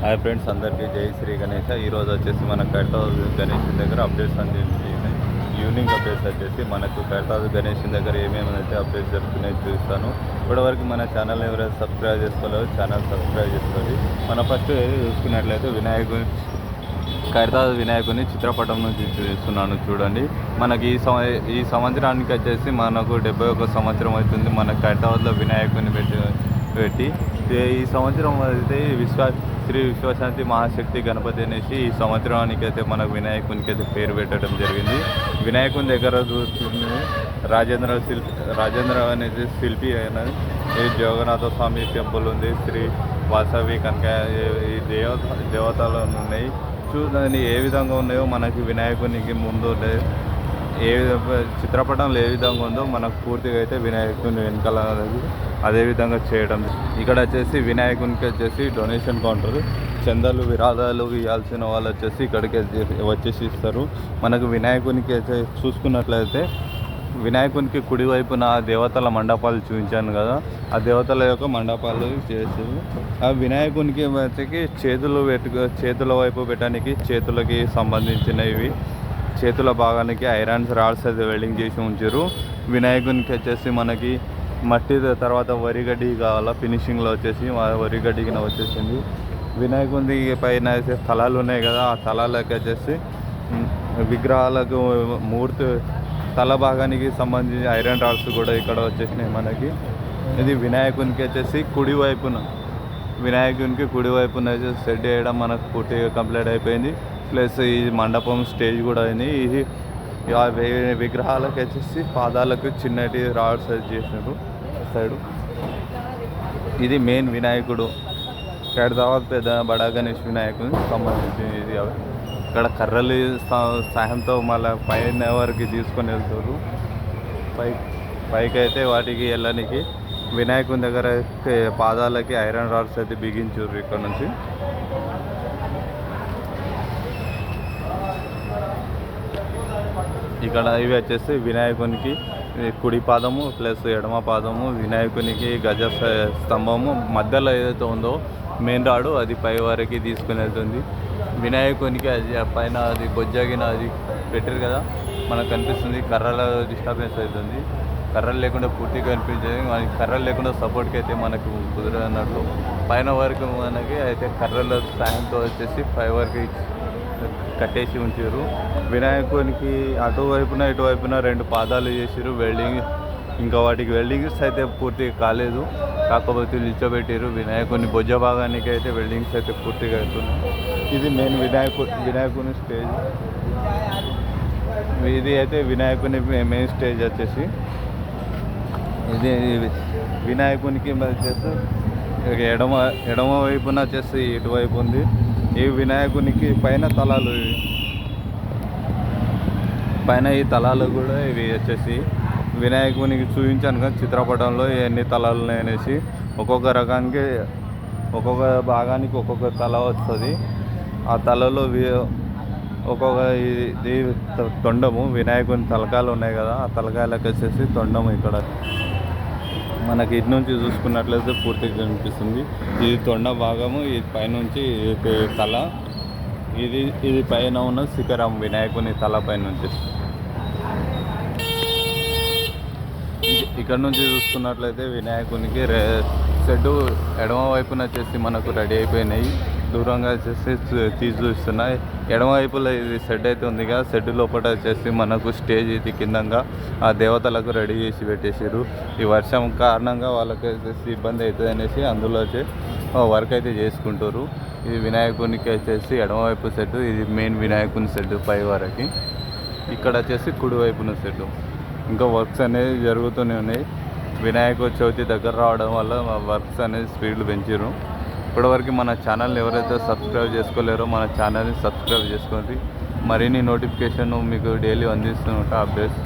Hi friends, అందరికీ జై శ్రీ గణేష. ఈరోజు వచ్చేసి మన కడతాజ్ గణేష్ దగ్గర అప్డేట్స్ అందించి ఈవినింగ్ అప్డేట్స్ వచ్చేసి మనకు కడతాజ్ గణేష్ దగ్గర ఏమేమి అయితే అప్డేట్స్ జరుగుతున్నాయో చూస్తాను. ఇప్పటివరకు మన ఛానల్ని ఎవరైతే సబ్స్క్రైబ్ చేసుకోలేదో ఛానల్ సబ్స్క్రైబ్ చేసుకోండి. మన ఫస్ట్ చూసుకున్నట్లయితే కడతాజ్ వినాయకుని చిత్రపటం నుంచి చూస్తున్నాను చూడండి. మనకి ఈ సంవత్సరానికి వచ్చేసి మనకు 71 సంవత్సరం అవుతుంది మన కడతాజ్లో వినాయకుని పెట్టి ఈ సంవత్సరం అయితే శ్రీ విశ్వశాంతి మహాశక్తి గణపతి అనేసి ఈ సంవత్సరానికి అయితే మనకు వినాయకునికి అయితే పేరు పెట్టడం జరిగింది. వినాయకుని దగ్గర రాజేంద్ర అనేది శిల్పి అయిన ఈ జగన్నాథ స్వామి టెంపుల్ ఉంది. శ్రీ వాసవి కనుక ఈ దేవతలు ఉన్నాయి. చూడండి ఏ విధంగా ఉన్నాయో మనకి వినాయకునికి ముందు ఏ చిత్రపటంలో ఏ విధంగా ఉందో మనకు పూర్తిగా అయితే వినాయకుని వెనకాల అదే విధంగా చేయడం. ఇక్కడ వచ్చేసి వినాయకునికి వచ్చేసి డొనేషన్ కౌంటర్, చందాలు విరాళాలు ఇవ్వాల్సిన వాళ్ళు వచ్చేసి ఇక్కడికి వచ్చేసి ఇస్తారు. మనకు వినాయకునికి అయితే చూసుకున్నట్లయితే వినాయకునికి కుడివైపున దేవతల మండపాలు చూపించాను కదా, ఆ దేవతల యొక్క మండపాలు చేసి ఆ వినాయకునికి వచ్చి చేతుల వైపు పెట్టడానికి చేతులకి సంబంధించినవి చేతుల భాగానికి ఐరన్స్ రాడ్స్ అయితే వెల్డింగ్ చేసి ఉంచారు. వినాయకునికి వచ్చేసి మనకి మట్టి తర్వాత వరిగడ్డి కావాలా ఫినిషింగ్లో వచ్చేసి వరిగడ్డికి వచ్చేసింది. వినాయకుని పైన అయితే స్థలాలు ఉన్నాయి కదా, ఆ స్థలాలకు వచ్చేసి విగ్రహాలకు మూర్తి తల భాగానికి సంబంధించి ఐరన్ రాడ్స్ కూడా ఇక్కడ వచ్చేసినాయి మనకి. ఇది వినాయకునికి వచ్చేసి వినాయకునికి కుడివైపున సెట్ చేయడం మనకు పూర్తిగా కంప్లీట్ అయిపోయింది. ప్లస్ ఈ మండపం స్టేజ్ కూడా అయింది. ఇది విగ్రహాలకు వచ్చేసి పాదాలకు చిన్నటి రాడ్స్ చేసినారు సైడు. ఇది మెయిన్ వినాయకుడు తర్వాత పెద్ద బడా గణేష్ వినాయకుడికి సంబంధించింది. ఇది ఇక్కడ కర్రలు సాయంతో మళ్ళీ పైన వరకు తీసుకొని వెళ్తారు. పైకి అయితే వాటికి వెళ్ళడానికి వినాయకుని దగ్గర పాదాలకి ఐరన్ రాడ్స్ అయితే బిగించారు. ఇక్కడ నుంచి ఇక్కడ ఇవి వచ్చేసి వినాయకునికి కుడి పాదము ప్లస్ ఎడమ పాదము, వినాయకునికి గజ స్తంభము మధ్యలో ఏదైతే ఉందో మెయిన్ రాడు అది పై వరకు తీసుకుని వెళ్తుంది. వినాయకునికి అది పైన అది బొజ్జగిన అది పెట్టారు కదా మనకు కనిపిస్తుంది. కర్రల డిస్టర్బెన్స్ అవుతుంది, కర్రలు లేకుండా పూర్తిగా కనిపించేది. మనకి కర్రలు లేకుండా సపోర్ట్కి అయితే మనకు కుదరనట్లు పైన వరకు మనకి అయితే కర్రల సాయంతో వచ్చేసి పై వరకు కట్టేసి ఉంచారు. వినాయకునికి అటువైపున ఇటువైపున 2 పాదాలు చేసారు వెల్డింగ్. ఇంకా వాటికి వెల్డింగ్స్ అయితే పూర్తిగా కాలేదు, కాకపోతే నిల్చోబెట్టారు. వినాయకుని భుజ భాగానికి అయితే వెల్డింగ్స్ అయితే పూర్తిగా అవుతున్నాయి. ఇది మెయిన్ వినాయకుని స్టేజ్. ఇది అయితే వినాయకుని మెయిన్ స్టేజ్ వచ్చేసి ఇది వినాయకునికి వచ్చేసి ఎడమ వైపున వచ్చేసి ఇటువైపు ఉంది. ఈ వినాయకునికి పైన ఈ తలాలు కూడా ఇవి వచ్చేసి వినాయకునికి చూపించాను కదా చిత్రపటంలో ఎన్ని తలాలు ఉన్నాయనేసి. ఒక్కొక్క రకానికి ఒక్కొక్క భాగానికి ఒక్కొక్క తల వస్తుంది. ఆ తలలో ఒక్కొక్క ఇది తొండము వినాయకుని తలకాయలు ఉన్నాయి కదా, ఆ తలకాయలకు వచ్చేసి తొండము ఇక్కడ మనకి ఇటు నుంచి చూసుకున్నట్లయితే పూర్తిగా కనిపిస్తుంది. ఇది తొండ భాగము, ఇది పైనుంచి తల, ఇది పైన ఉన్న శిఖరం వినాయకుని తల పైనుంచి. ఇక్కడ నుంచి చూసుకున్నట్లయితే వినాయకునికి షెడ్డు ఎడమ వైపున వచ్చేసి మనకు రెడీ అయిపోయినాయి. దూరంగా వచ్చేసి తీసి చూస్తున్నాయి. ఎడమ వైపులో ఇది షెడ్ అయితే ఉంది కదా, షెడ్ లోపల వచ్చేసి మనకు స్టేజ్ ఇది కిందంగా ఆ దేవతలకు రెడీ చేసి పెట్టేసారు. ఈ వర్షం కారణంగా వాళ్ళకి వచ్చేసి ఇబ్బంది అవుతుంది అనేసి అందులో వచ్చి వర్క్ అయితే చేసుకుంటారు. ఇది వినాయకునికి వచ్చేసి ఎడమవైపు షెడ్, ఇది మెయిన్ వినాయకుని షెడ్ పై వరకు. ఇక్కడ వచ్చేసి కుడివైపున షెడ్. ఇంకా వర్క్స్ అనేది జరుగుతూనే ఉన్నాయి. వినాయక చవితి దగ్గర రావడం వల్ల వర్క్స్ అనేది స్పీడ్లు పెంచారు. ఇప్పటివరకు మన ఛానల్ని ఎవరైతే సబ్స్క్రైబ్ చేసుకోలేరో మన ఛానల్ని సబ్స్క్రైబ్ చేసుకోండి. మరిన్ని నోటిఫికేషన్ మీకు డైలీ అందిస్తుంటా అప్డేట్స్.